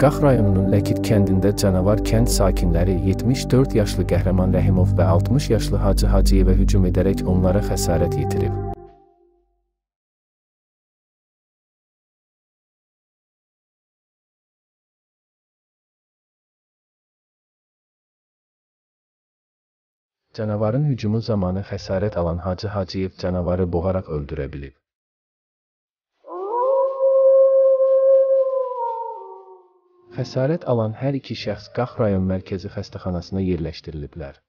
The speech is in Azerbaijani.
Qax rayonunun Ləkit kəndində canavar kənd sakinləri 74 yaşlı Qəhrəman Rəhimov və 60 yaşlı Hacı Hacıyevə hücum edərək onlara xəsarət yetirib. Canavarın hücumu zamanı xəsarət alan Hacı Hacıyev canavarı boğaraq öldürə bilib. Xəsarət alan hər iki şəxs Qax rayon mərkəzi xəstəxanasına yerləşdiriliblər.